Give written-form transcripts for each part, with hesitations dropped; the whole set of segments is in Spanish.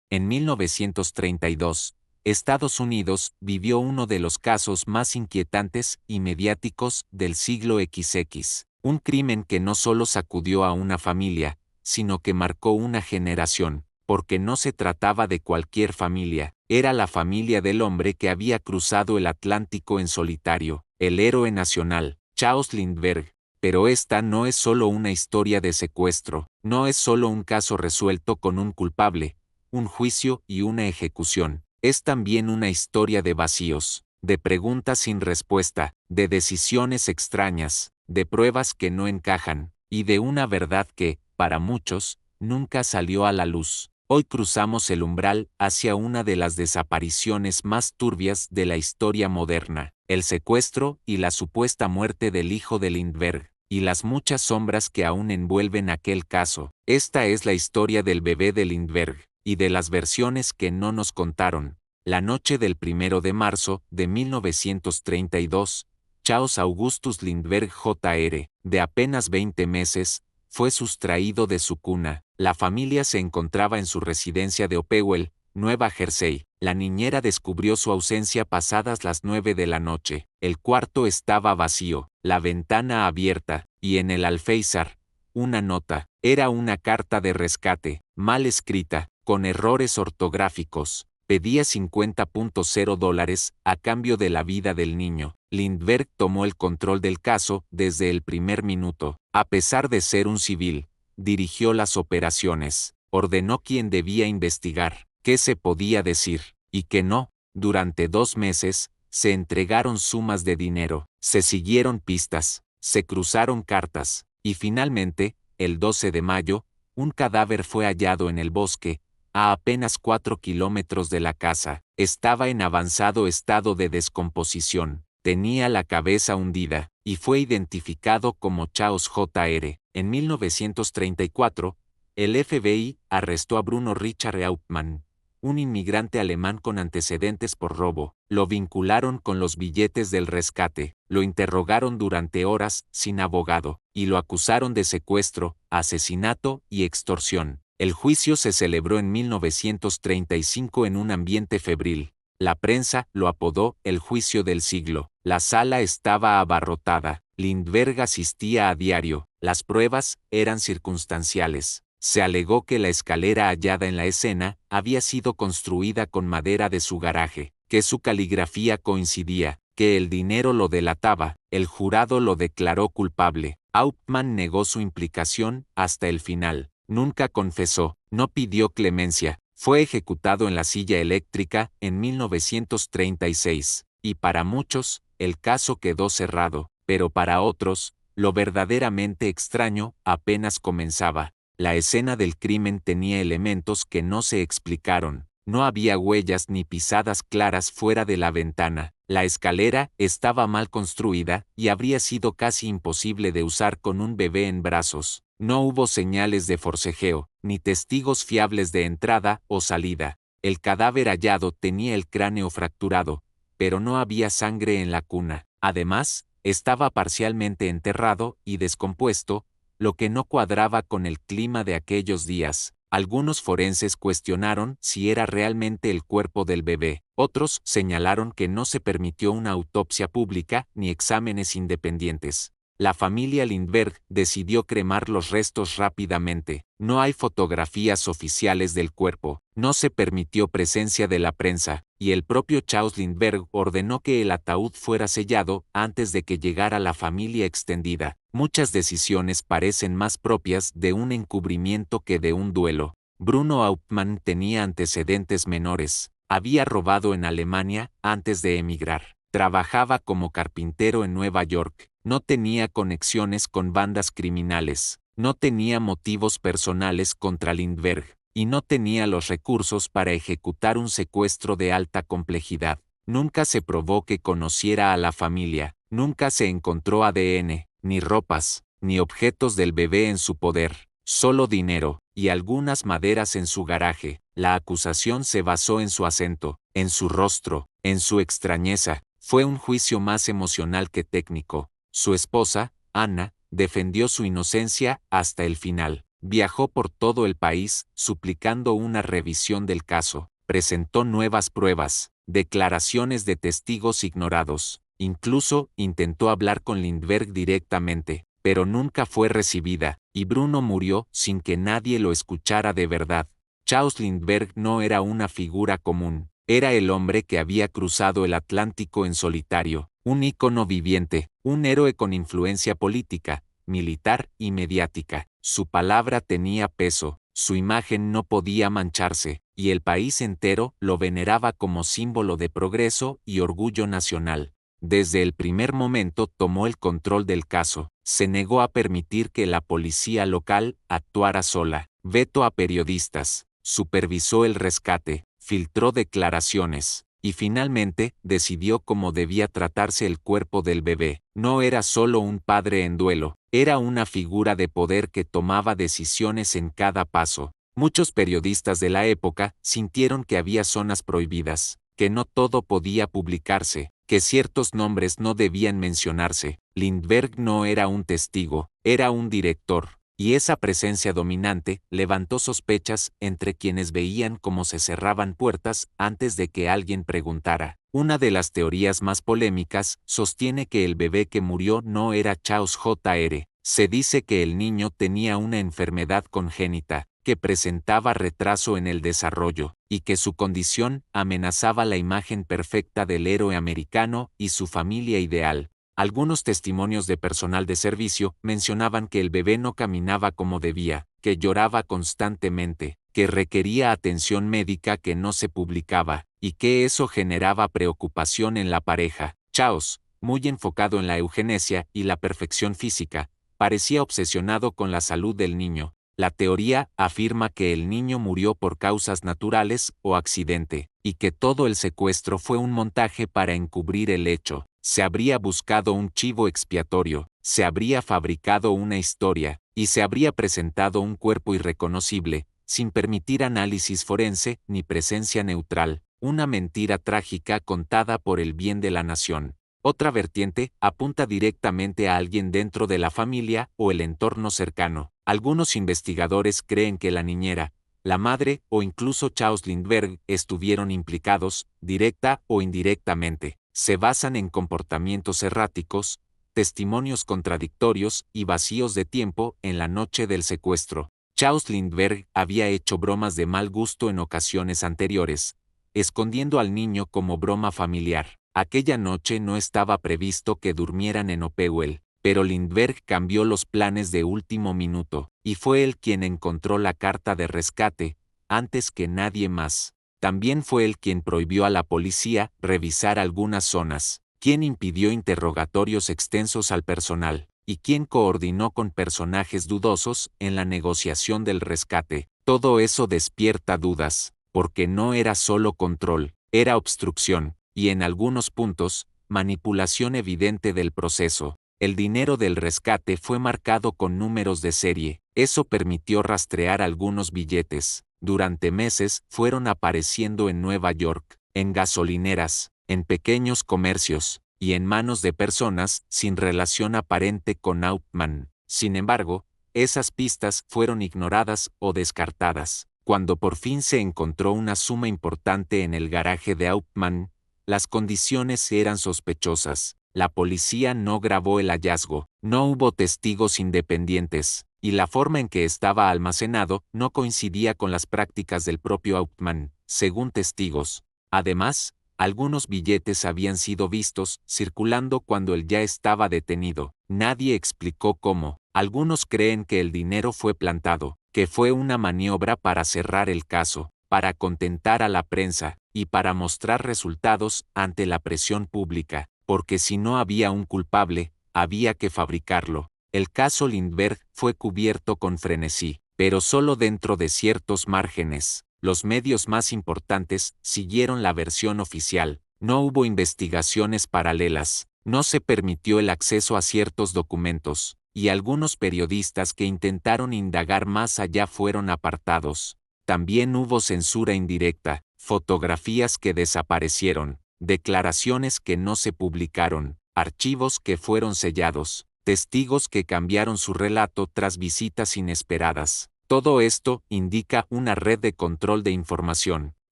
En 1932, Estados Unidos vivió uno de los casos más inquietantes y mediáticos del siglo XX, un crimen que no solo sacudió a una familia, sino que marcó una generación, porque no se trataba de cualquier familia, era la familia del hombre que había cruzado el Atlántico en solitario, el héroe nacional, Charles Lindbergh. Pero esta no es solo una historia de secuestro, no es solo un caso resuelto con un culpable, un juicio y una ejecución. Es también una historia de vacíos, de preguntas sin respuesta, de decisiones extrañas, de pruebas que no encajan, y de una verdad que, para muchos, nunca salió a la luz. Hoy cruzamos el umbral hacia una de las desapariciones más turbias de la historia moderna, el secuestro y la supuesta muerte del hijo de Lindbergh, y las muchas sombras que aún envuelven aquel caso. Esta es la historia del bebé de Lindbergh, y de las versiones que no nos contaron. La noche del 1 de marzo de 1932, Charles Augustus Lindbergh Jr., de apenas 20 meses, fue sustraído de su cuna. La familia se encontraba en su residencia de Hopewell, Nueva Jersey. La niñera descubrió su ausencia pasadas las 9 de la noche. El cuarto estaba vacío, la ventana abierta, y en el alféizar, una nota. Era una carta de rescate, mal escrita, con errores ortográficos. Pedía $50.0 a cambio de la vida del niño. Lindbergh tomó el control del caso desde el primer minuto. A pesar de ser un civil, dirigió las operaciones, ordenó quién debía investigar, qué se podía decir, y qué no. Durante 2 meses, se entregaron sumas de dinero, se siguieron pistas, se cruzaron cartas, y finalmente, el 12 de mayo, un cadáver fue hallado en el bosque, a apenas 4 kilómetros de la casa. Estaba en avanzado estado de descomposición, tenía la cabeza hundida, y fue identificado como Charles Jr. En 1934, el FBI arrestó a Bruno Richard Hauptmann, un inmigrante alemán con antecedentes por robo. Lo vincularon con los billetes del rescate, lo interrogaron durante horas sin abogado, y lo acusaron de secuestro, asesinato y extorsión. El juicio se celebró en 1935 en un ambiente febril. La prensa lo apodó el juicio del siglo. La sala estaba abarrotada. Lindbergh asistía a diario. Las pruebas eran circunstanciales. Se alegó que la escalera hallada en la escena había sido construida con madera de su garaje, que su caligrafía coincidía, que el dinero lo delataba. El jurado lo declaró culpable. Hauptmann negó su implicación hasta el final. Nunca confesó, no pidió clemencia, fue ejecutado en la silla eléctrica en 1936, y para muchos, el caso quedó cerrado, pero para otros, lo verdaderamente extraño apenas comenzaba. La escena del crimen tenía elementos que no se explicaron, no había huellas ni pisadas claras fuera de la ventana, la escalera estaba mal construida y habría sido casi imposible de usar con un bebé en brazos. No hubo señales de forcejeo, ni testigos fiables de entrada o salida. El cadáver hallado tenía el cráneo fracturado, pero no había sangre en la cuna. Además, estaba parcialmente enterrado y descompuesto, lo que no cuadraba con el clima de aquellos días. Algunos forenses cuestionaron si era realmente el cuerpo del bebé. Otros señalaron que no se permitió una autopsia pública ni exámenes independientes. La familia Lindbergh decidió cremar los restos rápidamente. No hay fotografías oficiales del cuerpo, no se permitió presencia de la prensa, y el propio Charles Lindbergh ordenó que el ataúd fuera sellado antes de que llegara la familia extendida. Muchas decisiones parecen más propias de un encubrimiento que de un duelo. Bruno Hauptmann tenía antecedentes menores, había robado en Alemania antes de emigrar, trabajaba como carpintero en Nueva York. No tenía conexiones con bandas criminales, no tenía motivos personales contra Lindbergh, y no tenía los recursos para ejecutar un secuestro de alta complejidad. Nunca se probó que conociera a la familia, nunca se encontró ADN, ni ropas, ni objetos del bebé en su poder, solo dinero, y algunas maderas en su garaje. La acusación se basó en su acento, en su rostro, en su extrañeza. Fue un juicio más emocional que técnico. Su esposa, Anna, defendió su inocencia hasta el final. Viajó por todo el país, suplicando una revisión del caso. Presentó nuevas pruebas, declaraciones de testigos ignorados. Incluso intentó hablar con Lindbergh directamente, pero nunca fue recibida, y Bruno murió sin que nadie lo escuchara de verdad. Charles Lindbergh no era una figura común, era el hombre que había cruzado el Atlántico en solitario, un ícono viviente, un héroe con influencia política, militar y mediática. Su palabra tenía peso, su imagen no podía mancharse, y el país entero lo veneraba como símbolo de progreso y orgullo nacional. Desde el primer momento tomó el control del caso, se negó a permitir que la policía local actuara sola, vetó a periodistas, supervisó el rescate, filtró declaraciones, y finalmente decidió cómo debía tratarse el cuerpo del bebé. No era solo un padre en duelo, era una figura de poder que tomaba decisiones en cada paso. Muchos periodistas de la época sintieron que había zonas prohibidas, que no todo podía publicarse, que ciertos nombres no debían mencionarse. Lindbergh no era un testigo, era un director, y esa presencia dominante levantó sospechas entre quienes veían cómo se cerraban puertas antes de que alguien preguntara. Una de las teorías más polémicas sostiene que el bebé que murió no era Charles Jr. Se dice que el niño tenía una enfermedad congénita, que presentaba retraso en el desarrollo, y que su condición amenazaba la imagen perfecta del héroe americano y su familia ideal. Algunos testimonios de personal de servicio mencionaban que el bebé no caminaba como debía, que lloraba constantemente, que requería atención médica que no se publicaba, y que eso generaba preocupación en la pareja. Charles, muy enfocado en la eugenesia y la perfección física, parecía obsesionado con la salud del niño. La teoría afirma que el niño murió por causas naturales o accidente, y que todo el secuestro fue un montaje para encubrir el hecho. Se habría buscado un chivo expiatorio, se habría fabricado una historia, y se habría presentado un cuerpo irreconocible, sin permitir análisis forense ni presencia neutral, una mentira trágica contada por el bien de la nación. Otra vertiente apunta directamente a alguien dentro de la familia o el entorno cercano. Algunos investigadores creen que la niñera, la madre o incluso Charles Lindbergh estuvieron implicados, directa o indirectamente. Se basan en comportamientos erráticos, testimonios contradictorios y vacíos de tiempo en la noche del secuestro. Charles Lindbergh había hecho bromas de mal gusto en ocasiones anteriores, escondiendo al niño como broma familiar. Aquella noche no estaba previsto que durmieran en Hopewell, pero Lindbergh cambió los planes de último minuto, y fue él quien encontró la carta de rescate, antes que nadie más. También fue él quien prohibió a la policía revisar algunas zonas, quien impidió interrogatorios extensos al personal, y quien coordinó con personajes dudosos en la negociación del rescate. Todo eso despierta dudas, porque no era solo control, era obstrucción, y en algunos puntos, manipulación evidente del proceso. El dinero del rescate fue marcado con números de serie, eso permitió rastrear algunos billetes. Durante meses fueron apareciendo en Nueva York, en gasolineras, en pequeños comercios, y en manos de personas sin relación aparente con Hauptmann. Sin embargo, esas pistas fueron ignoradas o descartadas. Cuando por fin se encontró una suma importante en el garaje de Hauptmann, las condiciones eran sospechosas. La policía no grabó el hallazgo, no hubo testigos independientes, y la forma en que estaba almacenado no coincidía con las prácticas del propio Hauptmann, según testigos. Además, algunos billetes habían sido vistos circulando cuando él ya estaba detenido. Nadie explicó cómo. Algunos creen que el dinero fue plantado, que fue una maniobra para cerrar el caso, para contentar a la prensa, y para mostrar resultados ante la presión pública, porque si no había un culpable, había que fabricarlo. El caso Lindbergh fue cubierto con frenesí, pero solo dentro de ciertos márgenes. Los medios más importantes siguieron la versión oficial. No hubo investigaciones paralelas, no se permitió el acceso a ciertos documentos, y algunos periodistas que intentaron indagar más allá fueron apartados. También hubo censura indirecta, fotografías que desaparecieron, declaraciones que no se publicaron, archivos que fueron sellados. testigos que cambiaron su relato tras visitas inesperadas. Todo esto indica una red de control de información,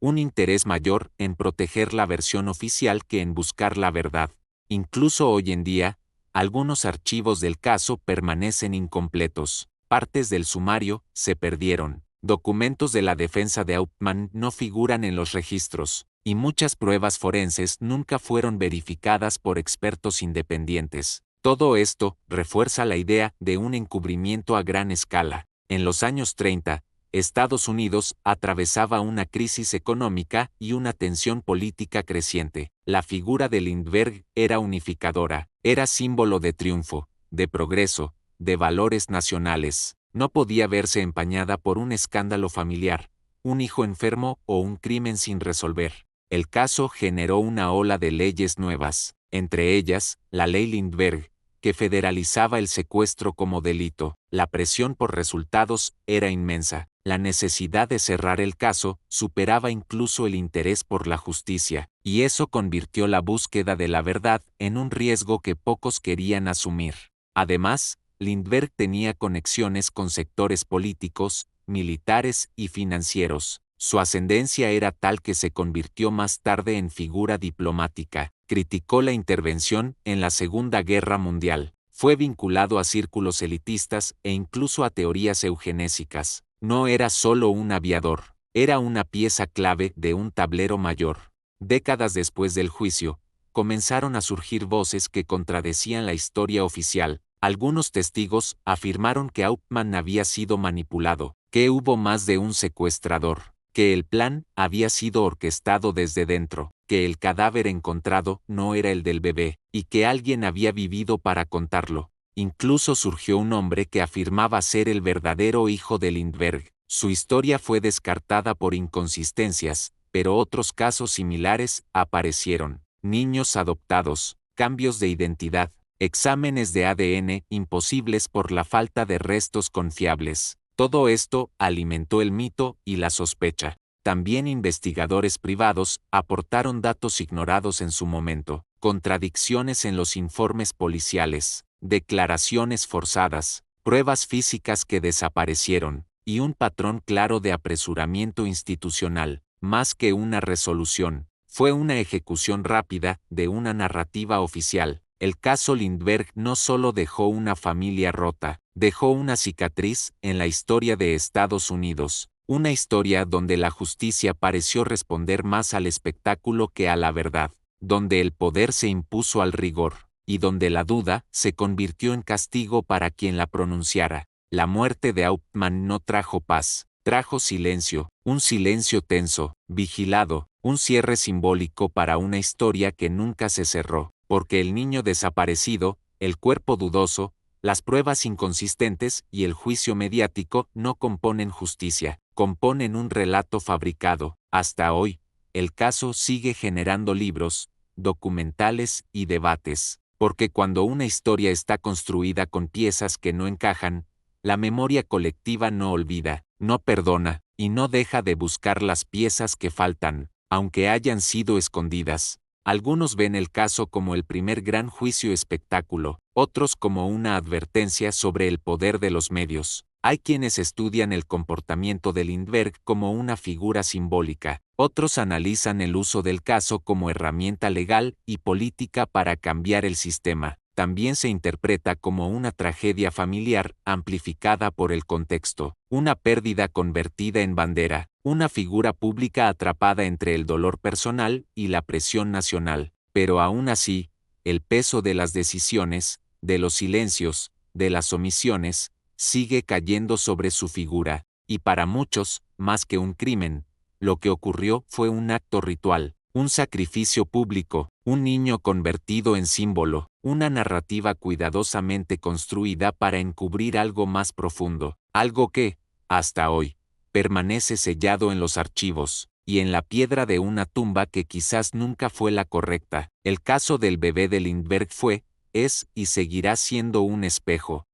un interés mayor en proteger la versión oficial que en buscar la verdad. Incluso hoy en día, algunos archivos del caso permanecen incompletos, partes del sumario se perdieron, documentos de la defensa de Hauptmann no figuran en los registros, y muchas pruebas forenses nunca fueron verificadas por expertos independientes. Todo esto refuerza la idea de un encubrimiento a gran escala. En los años 30, Estados Unidos atravesaba una crisis económica y una tensión política creciente. La figura de Lindbergh era unificadora, era símbolo de triunfo, de progreso, de valores nacionales. No podía verse empañada por un escándalo familiar, un hijo enfermo o un crimen sin resolver. El caso generó una ola de leyes nuevas, entre ellas, la ley Lindbergh, que federalizaba el secuestro como delito. La presión por resultados era inmensa. La necesidad de cerrar el caso superaba incluso el interés por la justicia, y eso convirtió la búsqueda de la verdad en un riesgo que pocos querían asumir. Además, Lindbergh tenía conexiones con sectores políticos, militares y financieros. Su ascendencia era tal que se convirtió más tarde en figura diplomática. Criticó la intervención en la Segunda Guerra Mundial. Fue vinculado a círculos elitistas e incluso a teorías eugenésicas. No era solo un aviador, era una pieza clave de un tablero mayor. Décadas después del juicio, comenzaron a surgir voces que contradecían la historia oficial. Algunos testigos afirmaron que Hauptmann había sido manipulado, que hubo más de un secuestrador, que el plan había sido orquestado desde dentro, que el cadáver encontrado no era el del bebé, y que alguien había vivido para contarlo. Incluso surgió un hombre que afirmaba ser el verdadero hijo de Lindbergh. Su historia fue descartada por inconsistencias, pero otros casos similares aparecieron. Niños adoptados, cambios de identidad, exámenes de ADN imposibles por la falta de restos confiables. Todo esto alimentó el mito y la sospecha. También investigadores privados aportaron datos ignorados en su momento, contradicciones en los informes policiales, declaraciones forzadas, pruebas físicas que desaparecieron, y un patrón claro de apresuramiento institucional, más que una resolución. Fue una ejecución rápida de una narrativa oficial. El caso Lindbergh no solo dejó una familia rota, dejó una cicatriz en la historia de Estados Unidos, una historia donde la justicia pareció responder más al espectáculo que a la verdad, donde el poder se impuso al rigor, y donde la duda se convirtió en castigo para quien la pronunciara. La muerte de Hauptmann no trajo paz, trajo silencio, un silencio tenso, vigilado, un cierre simbólico para una historia que nunca se cerró. Porque el niño desaparecido, el cuerpo dudoso, las pruebas inconsistentes y el juicio mediático no componen justicia, componen un relato fabricado. Hasta hoy, el caso sigue generando libros, documentales y debates, porque cuando una historia está construida con piezas que no encajan, la memoria colectiva no olvida, no perdona, y no deja de buscar las piezas que faltan, aunque hayan sido escondidas. Algunos ven el caso como el primer gran juicio espectáculo, otros como una advertencia sobre el poder de los medios. Hay quienes estudian el comportamiento de Lindbergh como una figura simbólica, otros analizan el uso del caso como herramienta legal y política para cambiar el sistema. También se interpreta como una tragedia familiar amplificada por el contexto, una pérdida convertida en bandera, una figura pública atrapada entre el dolor personal y la presión nacional. Pero aún así, el peso de las decisiones, de los silencios, de las omisiones, sigue cayendo sobre su figura, y para muchos, más que un crimen, lo que ocurrió fue un acto ritual, un sacrificio público, un niño convertido en símbolo, una narrativa cuidadosamente construida para encubrir algo más profundo, algo que, hasta hoy, permanece sellado en los archivos, y en la piedra de una tumba que quizás nunca fue la correcta. El caso del bebé de Lindbergh fue, es y seguirá siendo un espejo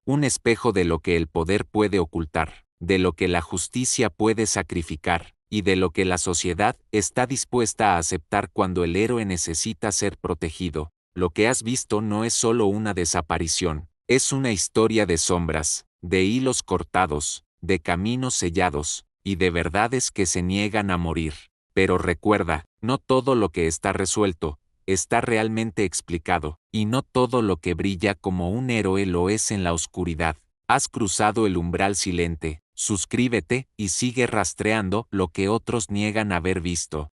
de lo que el poder puede ocultar, de lo que la justicia puede sacrificar, y de lo que la sociedad está dispuesta a aceptar cuando el héroe necesita ser protegido. Lo que has visto no es solo una desaparición, Es una historia de sombras, de hilos cortados, de caminos sellados, y de verdades que se niegan a morir. Pero recuerda, no todo lo que está resuelto, está realmente explicado, y no todo lo que brilla como un héroe lo es en la oscuridad. Has cruzado el umbral silente, suscríbete y sigue rastreando lo que otros niegan haber visto.